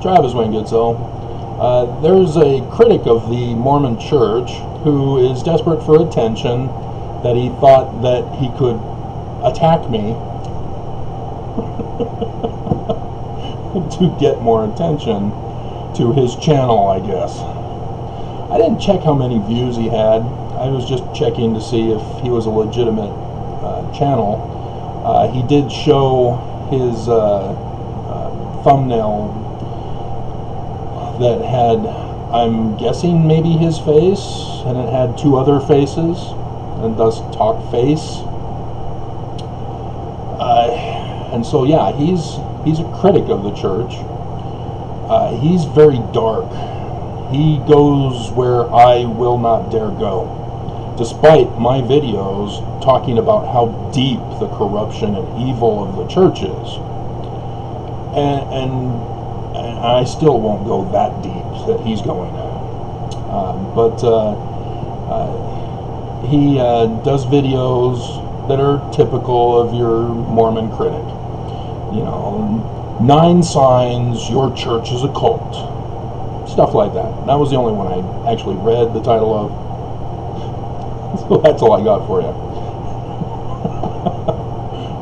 Travis Wayne Goodsill. There's a critic of the Mormon Church who is desperate for attention, that he thought that he could attack me to get more attention to his channel, I guess. I didn't check how many views he had. I was just checking to see if he was a legitimate channel. He did show his thumbnail that had, I'm guessing, maybe his face, and it had two other faces, and thus talk face. And so yeah, he's a critic of the church. He's very dark. He goes where I will not dare go, despite my videos talking about how deep the corruption and evil of the church is. And I still won't go that deep that he's going at. He does videos that are typical of your Mormon critic. You know, 9 signs your church is a cult. Stuff like that. That was the only one I actually read the title of. So that's all I got for you.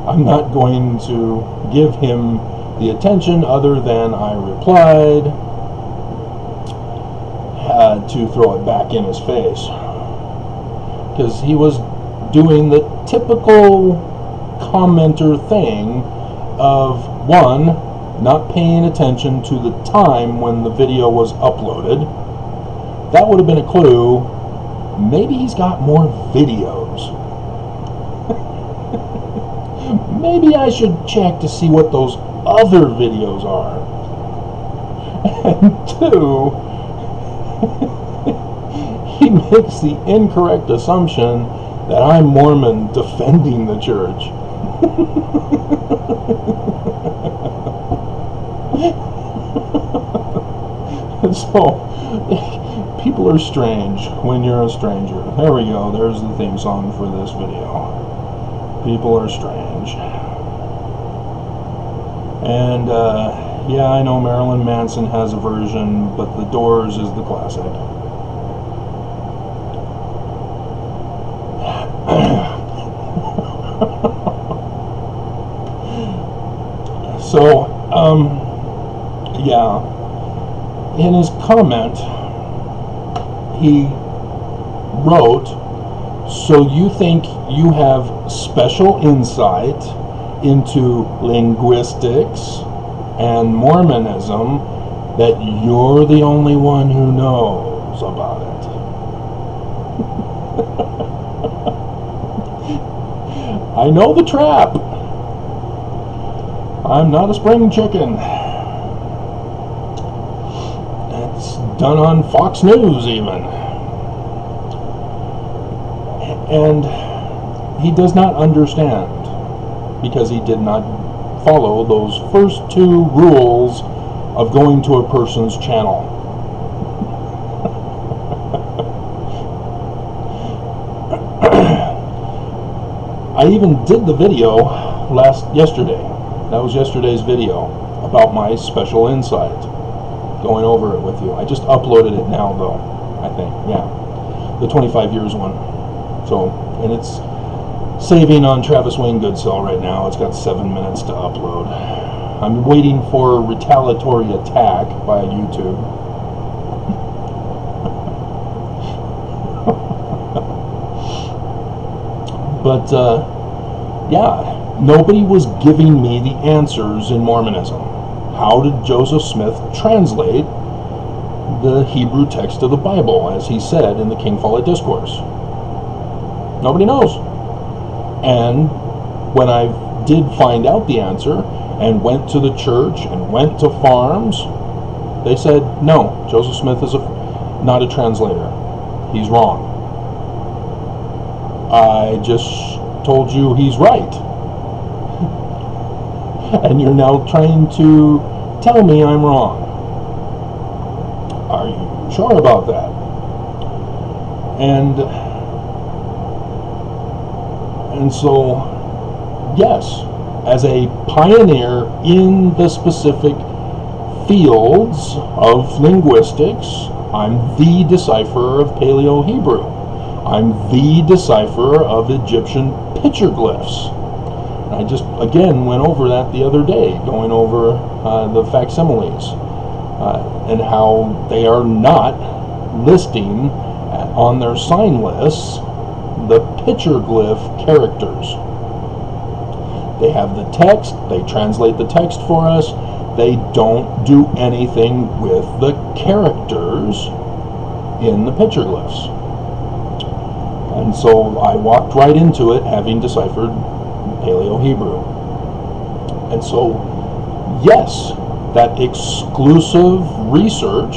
I'm not going to give him the attention other than I replied to throw it back in his face. Because he was doing the typical commenter thing of, one, not paying attention to the time when the video was uploaded. That would have been a clue. Maybe he's got more videos. Maybe I should check to see what those other videos are. And 2, he makes the incorrect assumption that I'm Mormon defending the church. So, people are strange when you're a stranger. There we go, there's the theme song for this video. People are strange. And, yeah, I know Marilyn Manson has a version, but The Doors is the classic. So, yeah, in his comment, he wrote, "So you think you have special insight into linguistics and Mormonism, that you're the only one who knows about it." I know the trap. I'm not a spring chicken. It's done on Fox News even. And he does not understand, because he did not follow those first 2 rules of going to a person's channel. I even did the video yesterday. That was yesterday's video about my special insight. Going over it with you. I just uploaded it now though, I think. Yeah. The 25 years one. So, and it's saving on Travis Wayne Goodsill right now. It's got 7 minutes to upload. I'm waiting for a retaliatory attack by YouTube. But, yeah, nobody was giving me the answers in Mormonism. How did Joseph Smith translate the Hebrew text of the Bible, as he said in the King Follett Discourse? Nobody knows. And when I did find out the answer and went to the church and went to farms, they said, no, Joseph Smith is not a translator. He's wrong. I just told you he's right. And you're now trying to tell me I'm wrong. Are you sure about that? And so, yes, as a pioneer in the specific fields of linguistics. I'm the decipherer of Paleo-Hebrew. I'm the decipherer of Egyptian petroglyphs. I just, again, went over that the other day, going over the facsimiles and how they are not listing on their sign lists the petroglyph characters. They have the text, they translate the text for us, they don't do anything with the characters in the petroglyphs. And so I walked right into it, having deciphered Paleo-Hebrew. And so, yes, that exclusive research,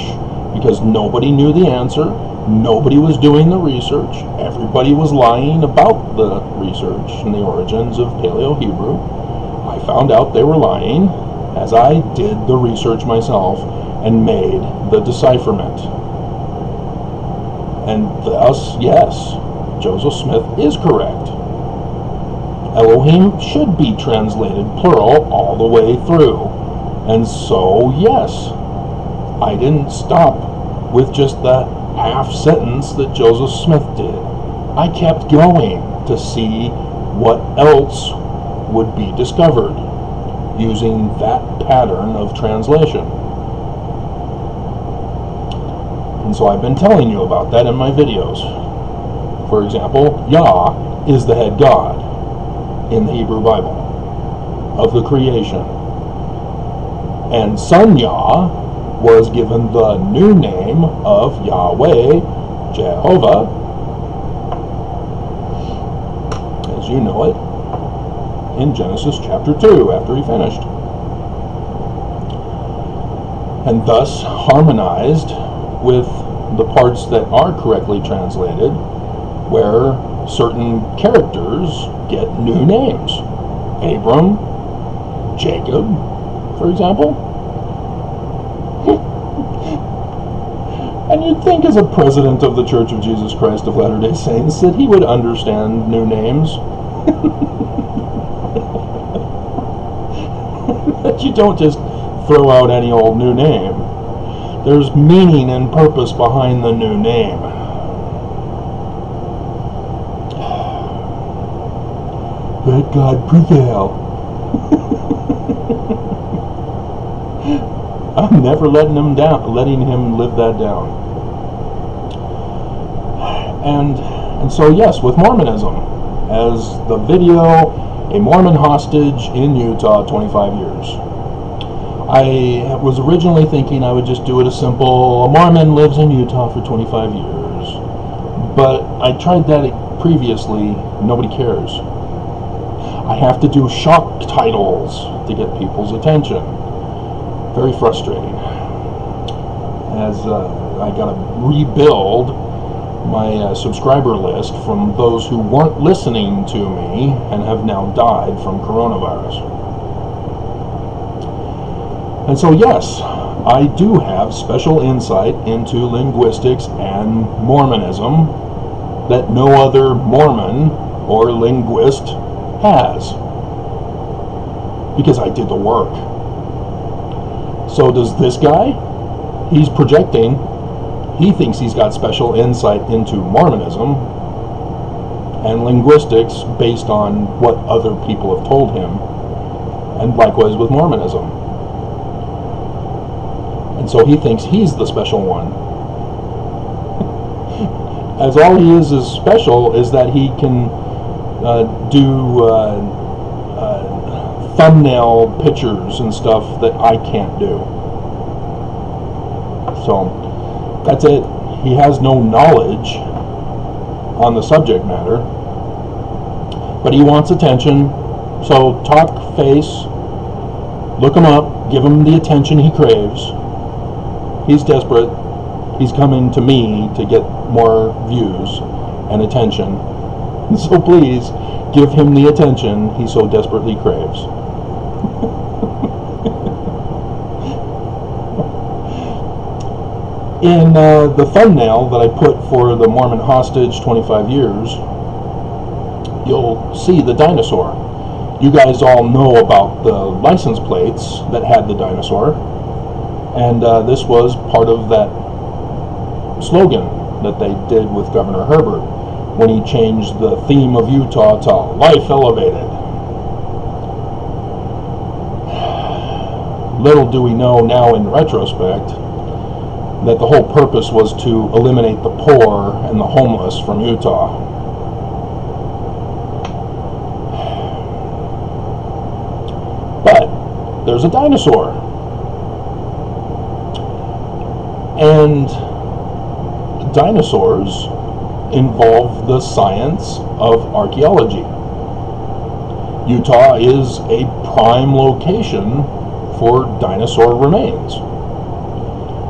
because nobody knew the answer, nobody was doing the research, everybody was lying about the research and the origins of Paleo-Hebrew. I found out they were lying as I did the research myself and made the decipherment. And thus, yes, Joseph Smith is correct. Elohim should be translated plural all the way through. And so, yes, I didn't stop with just the half sentence that Joseph Smith did. I kept going to see what else would be discovered using that pattern of translation. And so I've been telling you about that in my videos. For example, Yah is the head God in the Hebrew Bible of the creation. And Son Yah was given the new name of Yahweh, Jehovah, as you know it, in Genesis chapter 2, after he finished. And thus harmonized with the parts that are correctly translated, where certain characters get new names. Abram, Jacob, for example. And you'd think as a president of the Church of Jesus Christ of Latter-day Saints that he would understand new names. That you don't just throw out any old new name. There's meaning and purpose behind the new name. Let God prevail. I'm never letting him live that down. And so yes, with Mormonism, as the video, A Mormon Hostage in Utah, 25 years. I was originally thinking I would just do it a simple, a Mormon lives in Utah for 25 years. But I tried that previously, nobody cares. I have to do shock titles to get people's attention. Very frustrating. As I got to rebuild my subscriber list from those who weren't listening to me and have now died from coronavirus. And so yes, I do have special insight into linguistics and Mormonism that no other Mormon or linguist has, because I did the work. So does this guy? He's projecting. He thinks he's got special insight into Mormonism and linguistics based on what other people have told him, and likewise with Mormonism. And so he thinks he's the special one. As all he is special is that he can do thumbnail pictures and stuff that I can't do. So that's it. He has no knowledge on the subject matter, but he wants attention. So talk face, look him up, give him the attention he craves. He's desperate. He's coming to me to get more views and attention. So please give him the attention he so desperately craves. In the thumbnail that I put for the Mormon Hostage 25 years, you'll see the dinosaur. You guys all know about the license plates that had the dinosaur. And this was part of that slogan that they did with Governor Herbert when he changed the theme of Utah to Life Elevated. Little do we know now in retrospect that the whole purpose was to eliminate the poor and the homeless from Utah. But there's a dinosaur. And dinosaurs involve the science of archaeology. Utah is a prime location for dinosaur remains.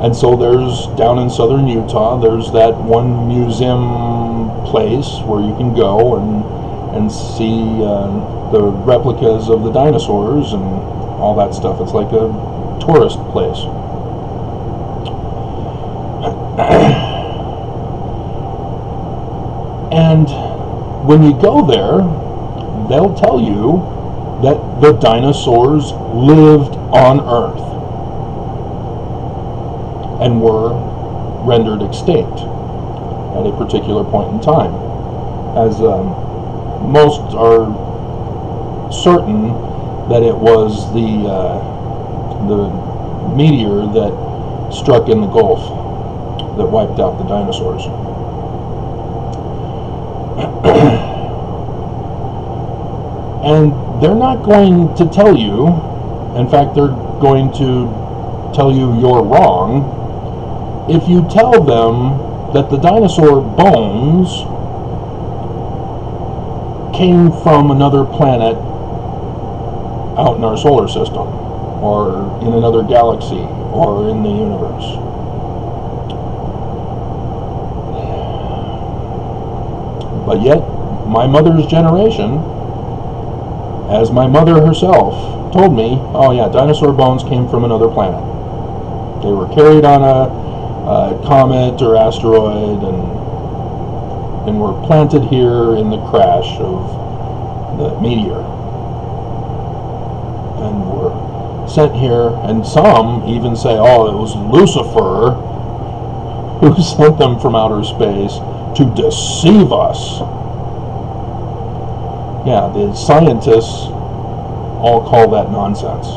And so there's, down in southern Utah, there's that one museum place where you can go and see the replicas of the dinosaurs and all that stuff. It's like a tourist place. And when you go there, they'll tell you that the dinosaurs lived on Earth and were rendered extinct at a particular point in time. As most are certain that it was the meteor that struck in the Gulf that wiped out the dinosaurs. And they're not going to tell you, in fact, they're going to tell you you're wrong if you tell them that the dinosaur bones came from another planet out in our solar system, or in another galaxy, or in the universe. But yet, my mother's generation, as my mother herself told me, oh yeah, dinosaur bones came from another planet. They were carried on a comet or asteroid and were planted here in the crash of the meteor. And were sent here, and some even say, oh, it was Lucifer who sent them from outer space to deceive us. Yeah, the scientists all call that nonsense.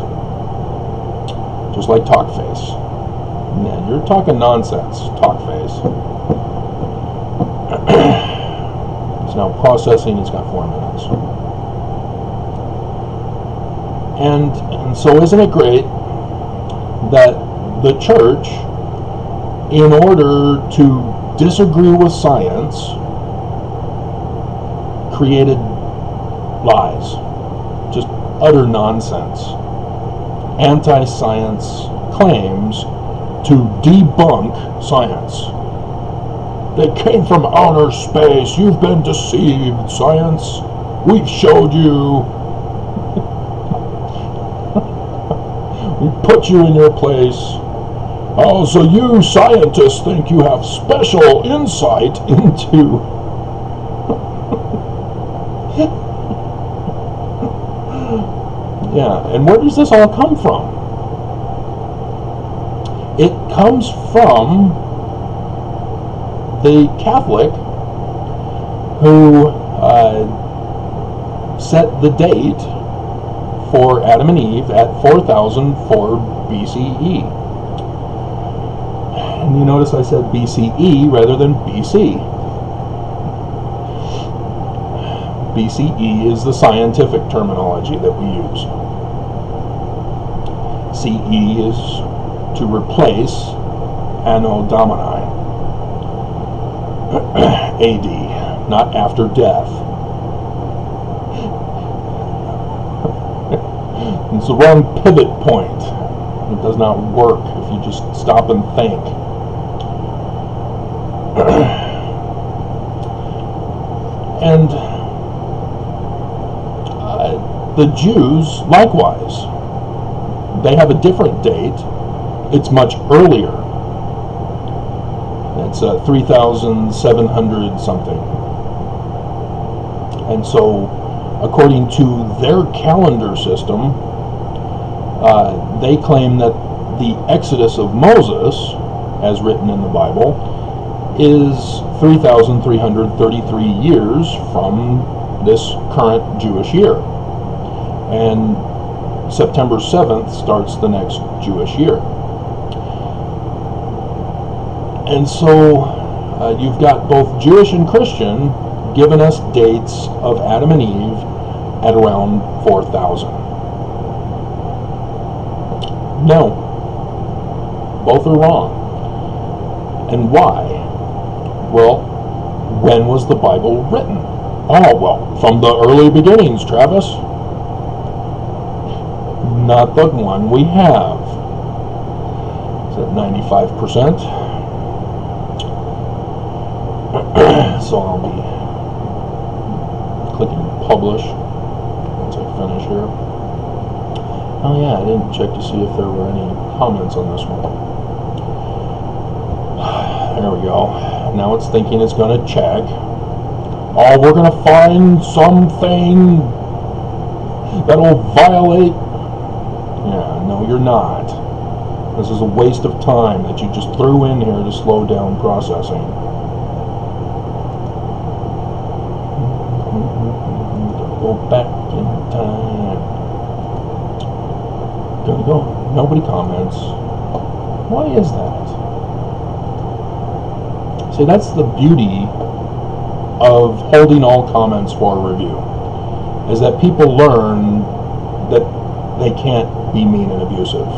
Just like talk face. Man, you're talking nonsense, talk face. It's now processing, it's got 4 minutes. And so isn't it great that the church, in order to disagree with science, created lies, just utter nonsense, anti-science claims to debunk science. They came from outer space. You've been deceived, science. We've showed you. We put you in your place. Oh, so you scientists think you have special insight into... Yeah, and where does this all come from? It comes from the Catholic who set the date for Adam and Eve at 4004 BCE. And you notice I said BCE rather than BC. BCE is the scientific terminology that we use. CE is to replace Anno Domini. AD, not after death. It's the wrong pivot point. It does not work if you just stop and think. And the Jews, likewise, they have a different date. It's much earlier. It's 3,700 something. And so, according to their calendar system, they claim that the Exodus of Moses, as written in the Bible, is 3,333 years from this current Jewish year. And September 7th starts the next Jewish year. And so you've got both Jewish and Christian giving us dates of Adam and Eve at around 4,000. No, both are wrong. And why? Well, when was the Bible written? Oh, well, from the early beginnings, Travis. Not the one we have. Is that 95%? So I'll be clicking publish once I finish here. Oh yeah, I didn't check to see if there were any comments on this one. There we go. Now it's thinking it's going to check. Oh, we're going to find something that'll violate. Yeah, no, you're not. This is a waste of time that you just threw in here to slow down processing. Go back in time. Gonna go. Nobody comments. Why is that? See, that's the beauty of holding all comments for review, is that people learn that they can't be mean and abusive.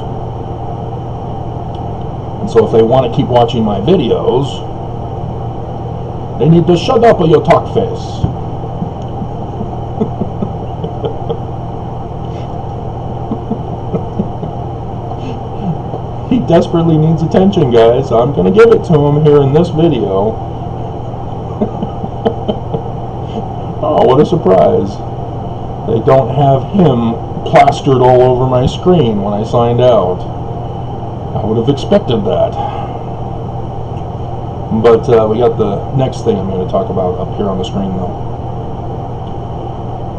And so if they want to keep watching my videos, they need to shut up or your talk face. He desperately needs attention, guys. I'm going to give it to him here in this video. Oh, what a surprise. They don't have him plastered all over my screen when I signed out. I would have expected that. But we got the next thing I'm going to talk about up here on the screen, though.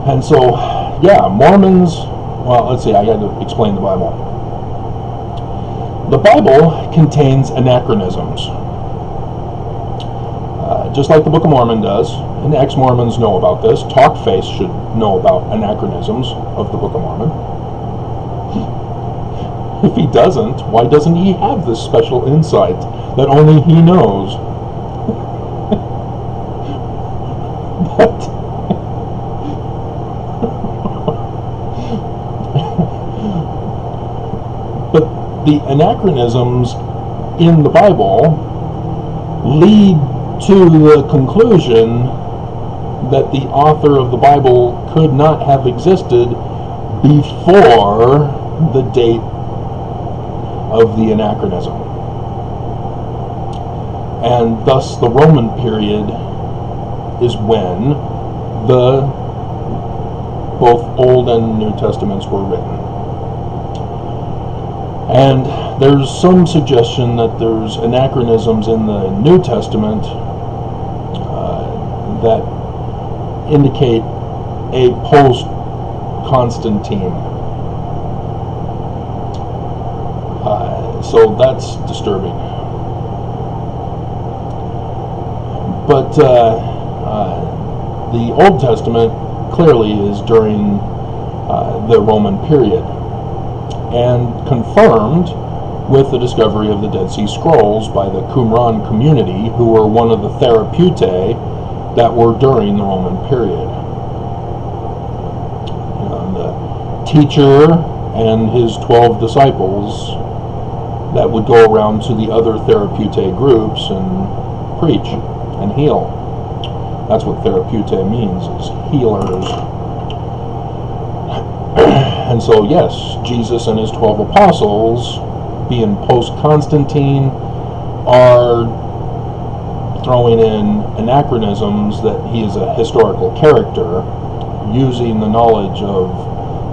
And so, yeah, Mormons, well, let's see, I got to explain the Bible. The Bible contains anachronisms, just like the Book of Mormon does, and ex-Mormons know about this. Talkface should know about anachronisms of the Book of Mormon. If he doesn't, why doesn't he have this special insight that only he knows? But the anachronisms in the Bible lead to the conclusion that the author of the Bible could not have existed before the date of the anachronism. And thus the Roman period is when both Old and New Testaments were written. And there's some suggestion that there's anachronisms in the New Testament that indicate a post-Constantine. So that's disturbing. But the Old Testament clearly is during the Roman period, and confirmed with the discovery of the Dead Sea Scrolls by the Qumran community, who were one of the Therapeutae that were during the Roman period. And the teacher and his 12 disciples that would go around to the other Therapeutae groups and preach and heal. That's what Therapeutae means, is healers. And so, yes, Jesus and his 12 apostles, being post-Constantine, are throwing in anachronisms that he is a historical character, using the knowledge of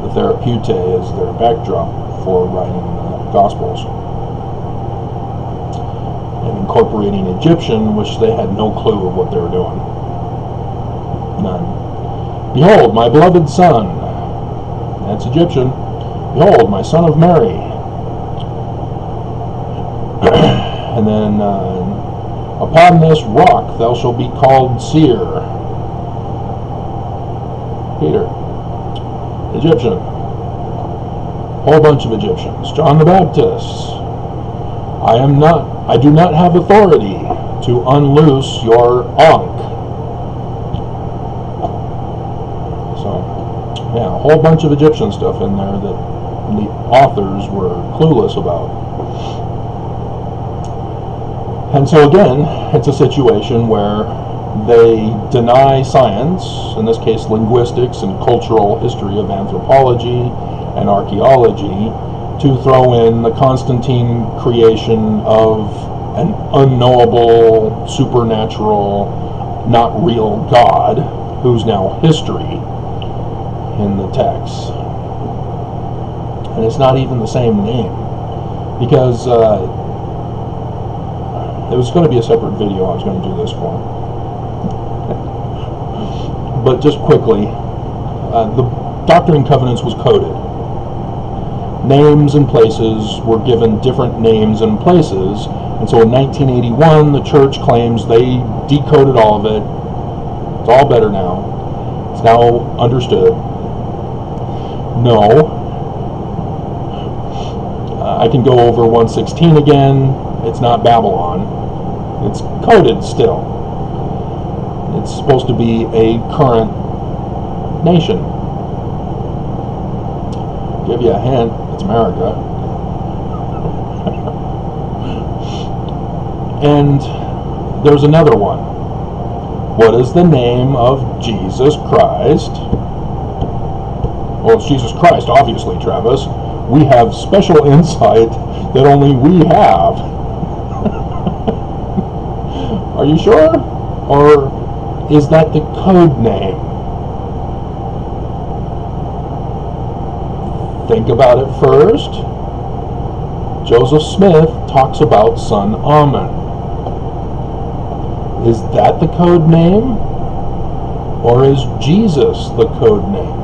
the Therapeutae as their backdrop for writing the Gospels, and incorporating Egyptian, which they had no clue of what they were doing. None. Behold, my beloved son. That's Egyptian. Behold, my son of Mary. then upon this rock thou shalt be called seer. Peter, Egyptian. Whole bunch of Egyptians. John the Baptist. I do not have authority to unloose your ankh. So, yeah, a whole bunch of Egyptian stuff in there that the authors were clueless about. And so again, it's a situation where they deny science, in this case linguistics and cultural history of anthropology and archaeology, to throw in the Constantine creation of an unknowable, supernatural, not real God, who's now history in the text. And it's not even the same name, because it was going to be a separate video I was going to do this for. But just quickly, the Doctrine and Covenants was coded. Names and places were given different names and places, and so in 1981 the church claims they decoded all of it. It's all better now. It's now understood. No. I can go over 116 again. It's not Babylon. It's coded still. It's supposed to be a current nation. Give you a hint, it's America. And there's another one. What is the name of Jesus Christ? Well, it's Jesus Christ, obviously, Travis. We have special insight that only we have. Are you sure? Or is that the code name? Think about it first. Joseph Smith talks about son Amen. Is that the code name? Or is Jesus the code name?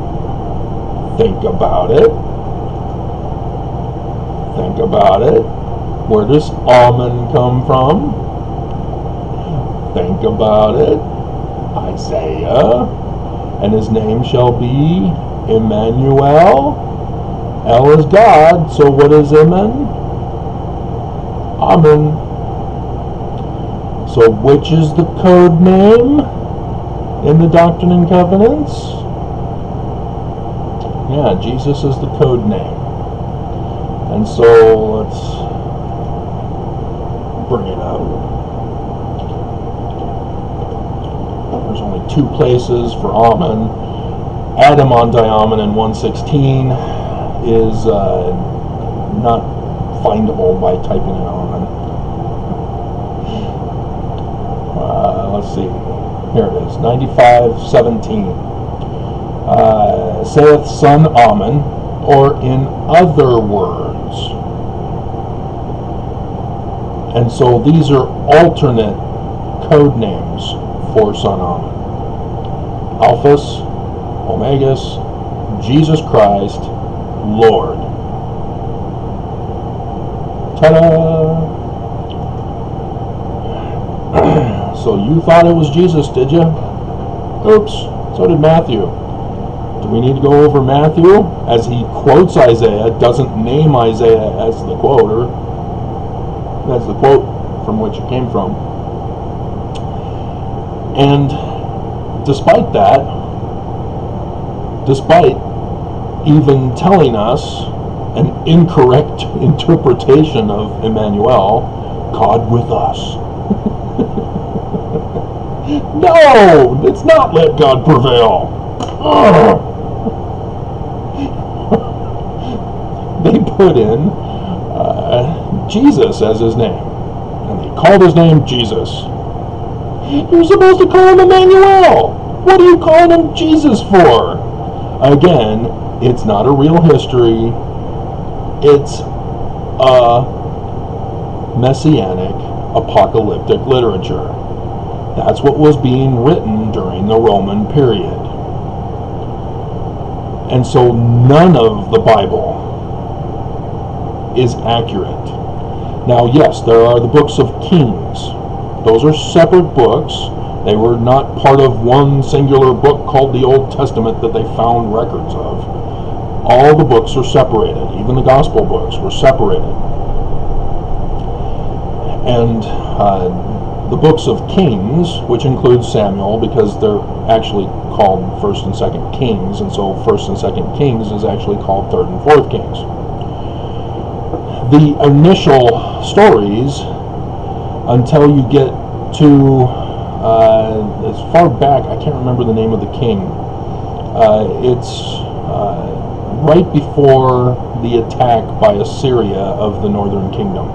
Think about it. Think about it. Where does Amen come from? Think about it. Isaiah. And his name shall be Emmanuel. El is God, so what is Amen? Amen. So which is the code name in the Doctrine and Covenants? Yeah, Jesus is the code name. And so let's bring it up. There's only two places for Amen. Adamondiamen in 116 is not findable by typing in Amen. Let's see. Here it is. 95:17. Saith son Amen, or in other words. And so these are alternate code names for son Amen. Alphas, Omegas, Jesus Christ, Lord. Ta-da! So you thought it was Jesus, did you? Oops, so did Matthew. Do we need to go over Matthew? As he quotes Isaiah, doesn't name Isaiah as the quoter. That's the quote from which it came from. And despite that, despite even telling us an incorrect interpretation of Emmanuel, God with us. No, it's not let God prevail. They put in Jesus as his name, and they called his name Jesus. You're supposed to call him Emmanuel. What are you calling him Jesus for? Again, it's not a real history. It's a messianic apocalyptic literature. That's what was being written during the Roman period. And so none of the Bible is accurate. Now, yes, there are the books of Kings. Those are separate books. They were not part of one singular book called the Old Testament that they found records of. All the books are separated. Even the gospel books were separated. And the books of Kings, which includes Samuel, because they're actually called 1st and 2nd Kings, and so 1st and 2nd Kings is actually called 3rd and 4th Kings. The initial stories, until you get to as far back, I can't remember the name of the king. It's right before the attack by Assyria of the northern kingdom.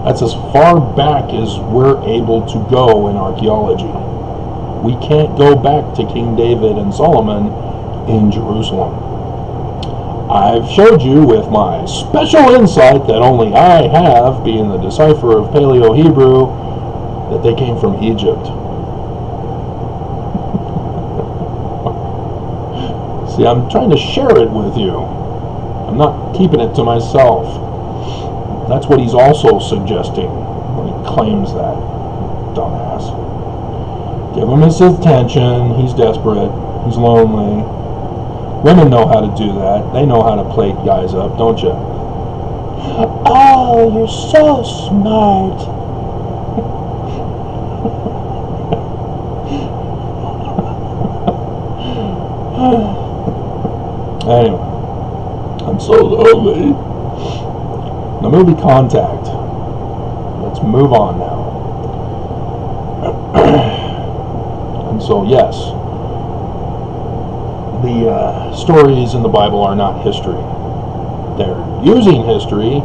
That's as far back as we're able to go in archaeology. We can't go back to King David and Solomon in Jerusalem. I've showed you with my special insight that only I have, being the decipherer of Paleo-Hebrew, that they came from Egypt. See, I'm trying to share it with you. I'm not keeping it to myself. That's what he's also suggesting when he claims that. Dumbass. Give him his attention. He's desperate. He's lonely. Women know how to do that. They know how to play guys up, don't you? Oh, you're so smart. Anyway, I'm so lonely. The movie Contact. Let's move on now. And so, yes, the stories in the Bible are not history. They're using history,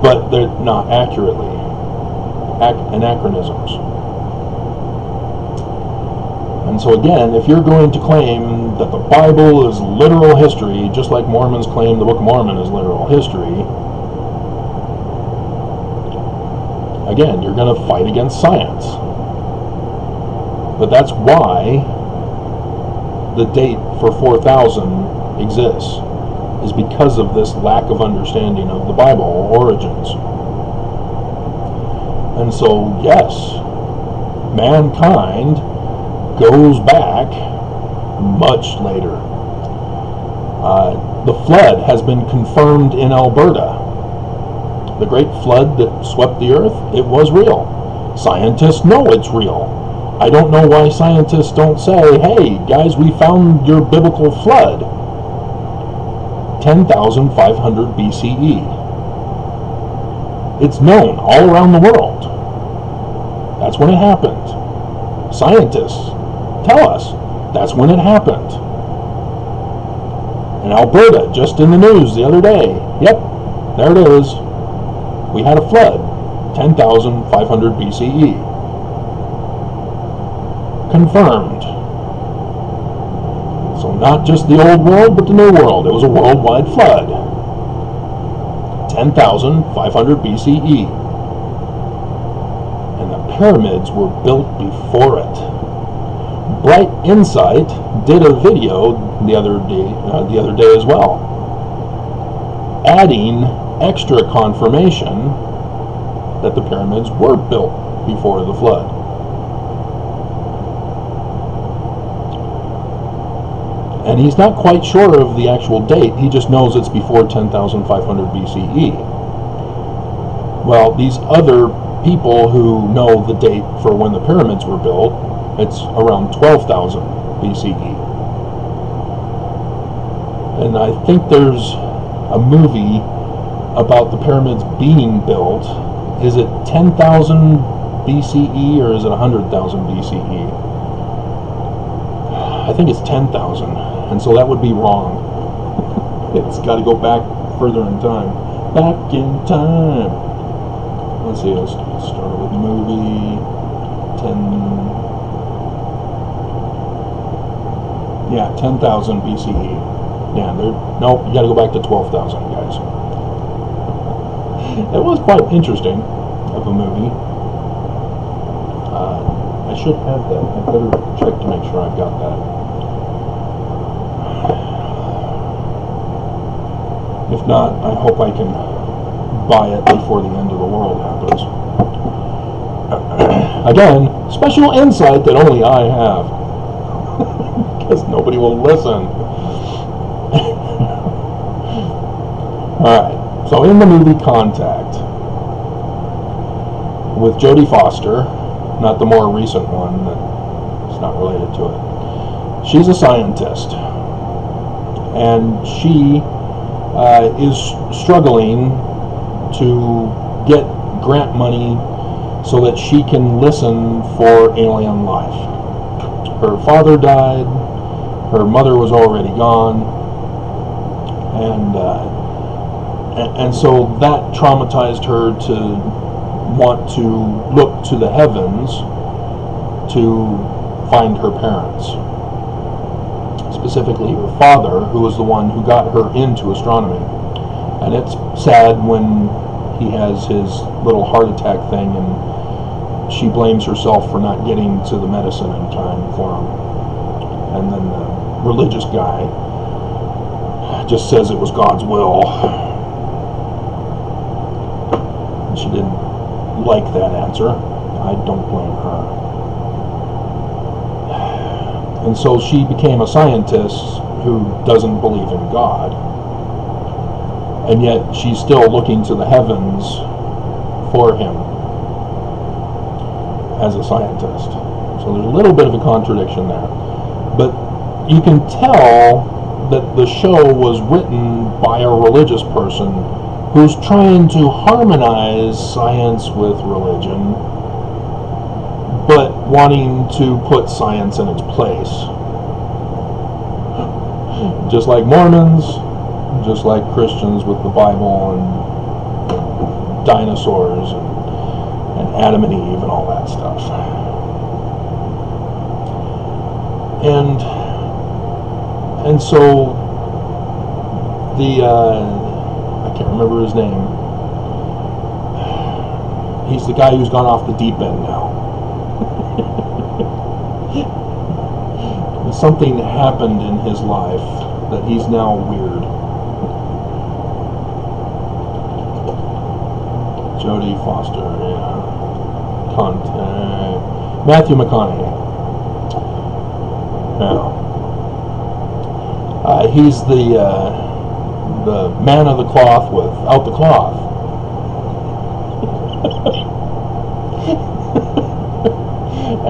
but they're not accurately. Anachronisms. And so again, if you're going to claim that the Bible is literal history, just like Mormons claim the Book of Mormon is literal history, again, you're going to fight against science. But that's why the date for 4000 exists, is because of this lack of understanding of the Bible origins. And so, yes, mankind goes back much later. The flood has been confirmed in Alberta. The great flood that swept the earth, it was real. Scientists know it's real. I don't know why scientists don't say, hey, guys, we found your biblical flood. 10,500 BCE. It's known all around the world. That's when it happened. Scientists tell us that's when it happened. In Alberta, just in the news the other day. Yep, there it is. We had a flood, 10,500 BCE. Confirmed. So not just the old world, but the new world. It was a worldwide flood. 10,500 BCE. And the pyramids were built before it. Bright Insight did a video the other day as well, adding extra confirmation that the pyramids were built before the flood. And he's not quite sure of the actual date. He just knows it's before 10,500 BCE. Well, these other people who know the date for when the pyramids were built, it's around 12,000 BCE. And I think there's a movie about the pyramids being built. Is it 10,000 BCE or is it 100,000 BCE? I think it's 10,000, and so that would be wrong. It's got to go back further in time. Back in time. Let's see, let's start with the movie. 10,000 BCE. Yeah, nope, you got to go back to 12,000, guys. It was quite interesting of a movie. I should have that. I better check to make sure I've got that. If not, I hope I can by it before the end of the world happens. Again, special insight that only I have, because nobody will listen. Alright, so in the movie Contact, with Jodie Foster, not the more recent one that's not related to it, she's a scientist, and she is struggling to get grant money so that she can listen for alien life. Her father died, her mother was already gone, and so that traumatized her to want to look to the heavens to find her parents. Specifically her father, who was the one who got her into astronomy. And it's sad when he has his little heart attack thing and she blames herself for not getting to the medicine in time for him. And then the religious guy just says it was God's will. And she didn't like that answer. I don't blame her. And so she became a scientist who doesn't believe in God. And yet she's still looking to the heavens for him as a scientist. So there's a little bit of a contradiction there. But you can tell that the show was written by a religious person who's trying to harmonize science with religion, but wanting to put science in its place. Just like Mormons, just like Christians with the Bible and dinosaurs and Adam and Eve and all that stuff. And so the I can't remember his name. He's the guy who's gone off the deep end now. Something happened in his life that he's now weird. Jodie Foster, yeah. Matthew McConaughey. Yeah. He's the man of the cloth without the cloth.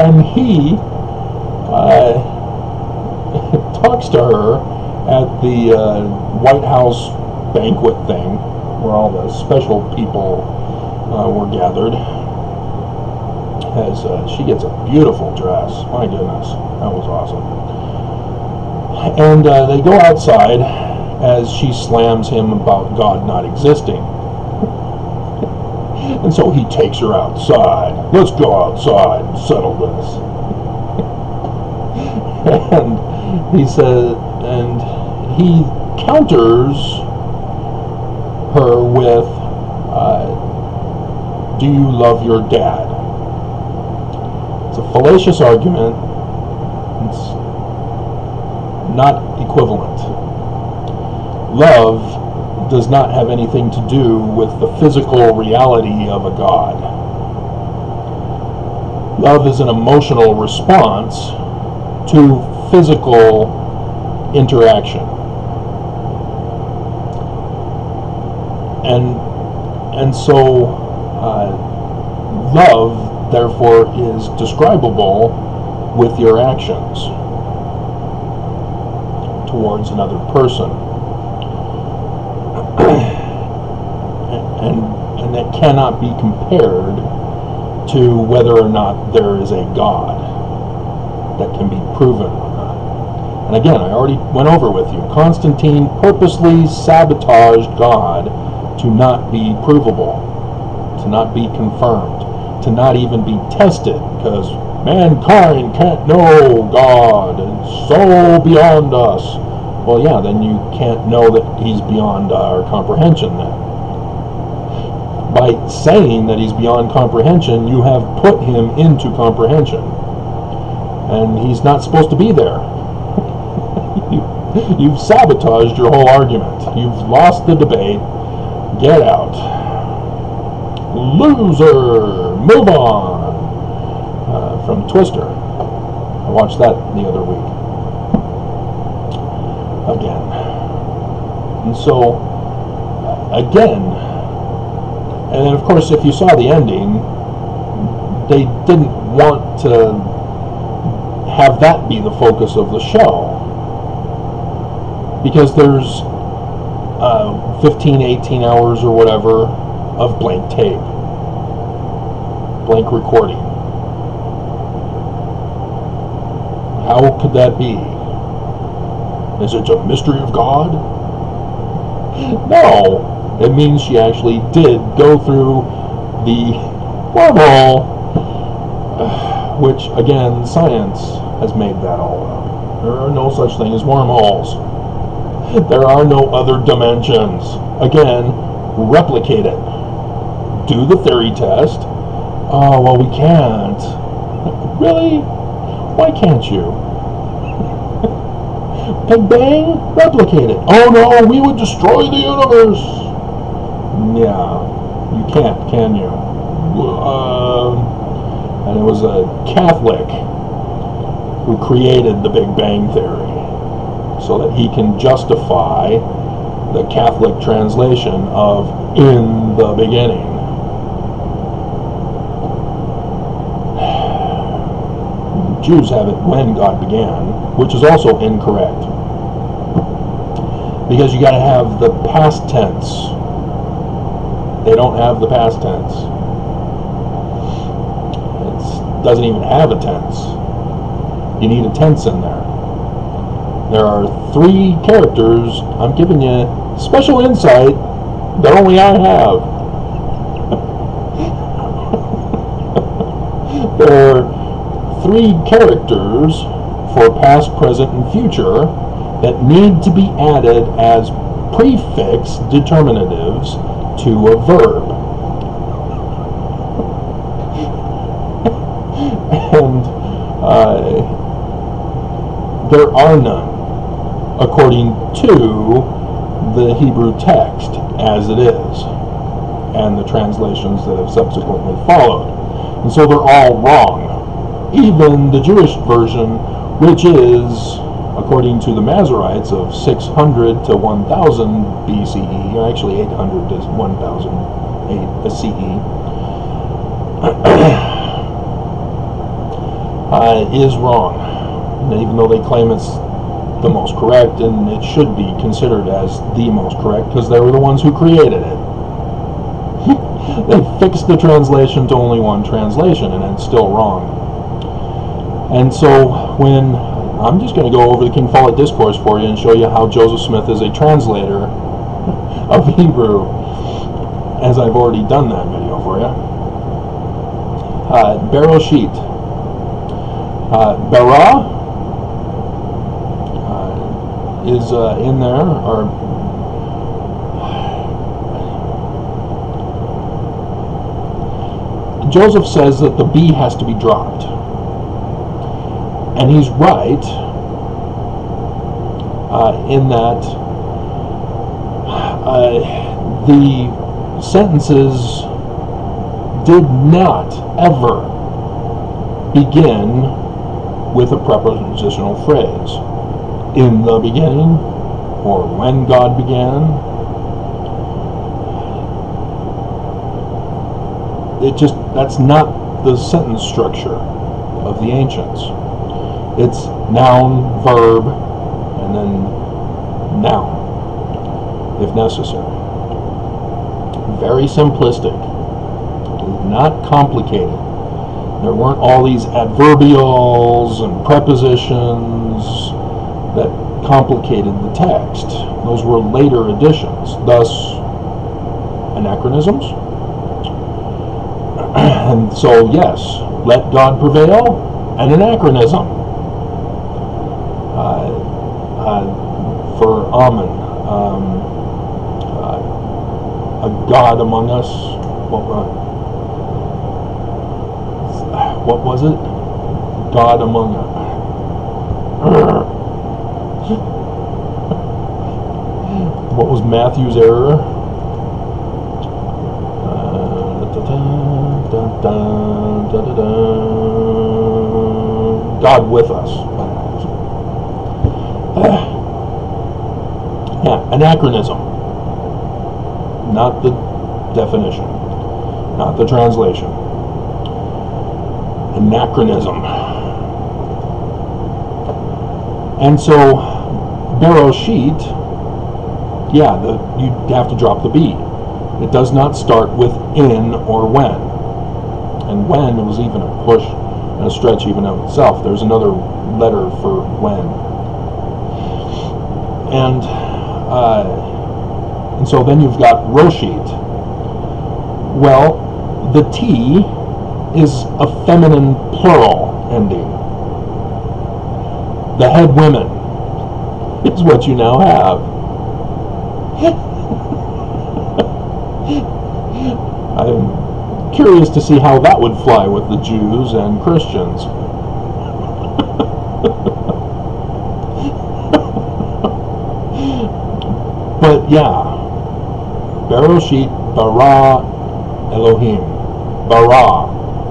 And he talks to her at the White House banquet thing, where all the special people were gathered. As she gets a beautiful dress. My goodness, that was awesome. And they go outside as she slams him about God not existing. And so he takes her outside. Let's go outside and settle this. And he says, and he counters her with, do you love your dad? It's a fallacious argument. It's not equivalent. Love does not have anything to do with the physical reality of a God. Love is an emotional response to physical interaction. And so love, therefore, is describable with your actions towards another person. And that cannot be compared to whether or not there is a God that can be proven or not. And again, I already went over with you. Constantine purposely sabotaged God to not be provable, to not be confirmed, to not even be tested, because mankind can't know God. It's so beyond us. Well, yeah, then you can't know that he's beyond our comprehension then. By saying that he's beyond comprehension, you have put him into comprehension. And he's not supposed to be there. You've sabotaged your whole argument. You've lost the debate. Get out. loser. Move on. From Twister. I watched that the other week. Again. And so, again, and then of course if you saw the ending, they didn't want to have that be the focus of the show. Because there's 15, 18 hours or whatever of blank tape. Blank recording. How could that be? Is it a mystery of God? No. It means she actually did go through the wormhole, which, again, science has made that all up. There are no such thing as wormholes. There are no other dimensions. Again, replicate it. Do the theory test. Oh, well, we can't. Really? Why can't you? Big Bang? Replicate it. Oh no, we would destroy the universe. Yeah, you can't, can you? And it was a Catholic who created the Big Bang Theory so that he can justify the Catholic translation of "in the beginning." Jews have it "when God began," which is also incorrect. Because you got to have the past tense. They don't have the past tense. It doesn't even have a tense. You need a tense in there. There are 3 characters. I'm giving you special insight that only I have. There are 3 characters for past, present, and future that need to be added as prefix determinatives to a verb. And there are none, according to the Hebrew text as it is, and the translations that have subsequently followed. And so they're all wrong. Even the Jewish version, which is, according to the Masoretes, of 600 to 1000 BCE, or actually 800 to 1000 CE, is wrong. And even though they claim it's the most correct, and it should be considered as the most correct, because they were the ones who created it. They fixed the translation to only one translation, and it's still wrong. And so when I'm just going to go over the King Follett Discourse for you and show you how Joseph Smith is a translator of Hebrew, as I've already done that video for you. Bereshit. Bara is in there, or Joseph says that the B has to be dropped. And he's right in that the sentences did not ever begin with a prepositional phrase. In the beginning, or when God began. That's not the sentence structure of the ancients. It's noun, verb, and then noun, if necessary. Very simplistic, not complicated. There weren't all these adverbials and prepositions that complicated the text. Those were later additions, thus anachronisms. And so, yes, let God prevail, an anachronism. For Amen, a God among us. What was it? God among us. What was Matthew's error? dun, dun, dun, dun. God with us. Yeah, anachronism. Not the definition, not the translation. Anachronism. And so, Bereshit, yeah, you have to drop the B. It does not start with in or when. And when, it was even a push and a stretch even of itself. There's another letter for when. And so then you've got Roshit. Well, the T is a feminine plural ending. The head women is what you now have. I'm curious to see how that would fly with the Jews and Christians. But yeah, Bereshit bara Elohim. Bara.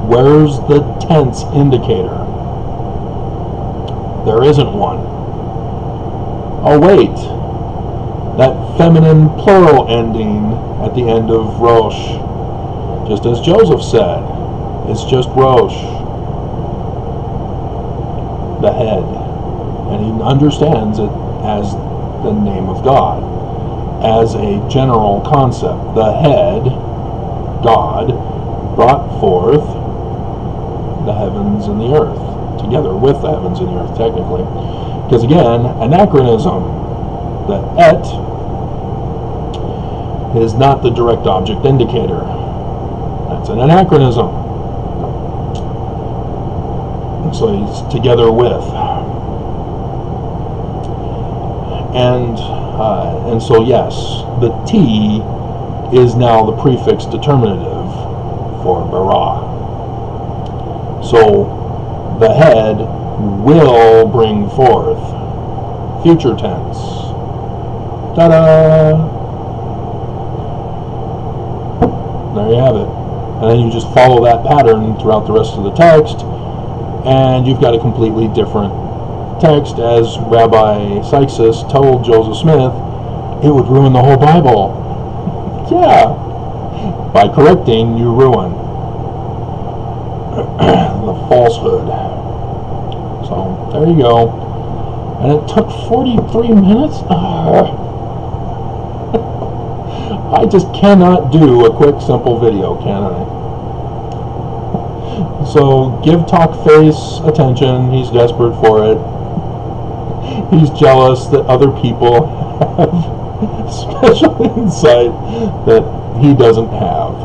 Where's the tense indicator? There isn't one. Oh wait, that feminine plural ending at the end of Rosh, just as Joseph said, it's just Rosh, the head, and he understands it as the name of God, as a general concept. The head, God, brought forth the heavens and the earth, together with the heavens and the earth, technically. Because again, anachronism, the et is not the direct object indicator. That's an anachronism. And so he's together with. And so yes, the T is now the prefix determinative for bara. So the head will bring forth. Future tense. Ta-da! There you have it. And then you just follow that pattern throughout the rest of the text, and you've got a completely different text. As Rabbi Sykes told Joseph Smith, it would ruin the whole Bible. Yeah. By correcting, you ruin the falsehood. So, there you go. And it took 43 minutes? I just cannot do a quick, simple video, can I? So, give Talkface attention. He's desperate for it. He's jealous that other people have special insight that he doesn't have.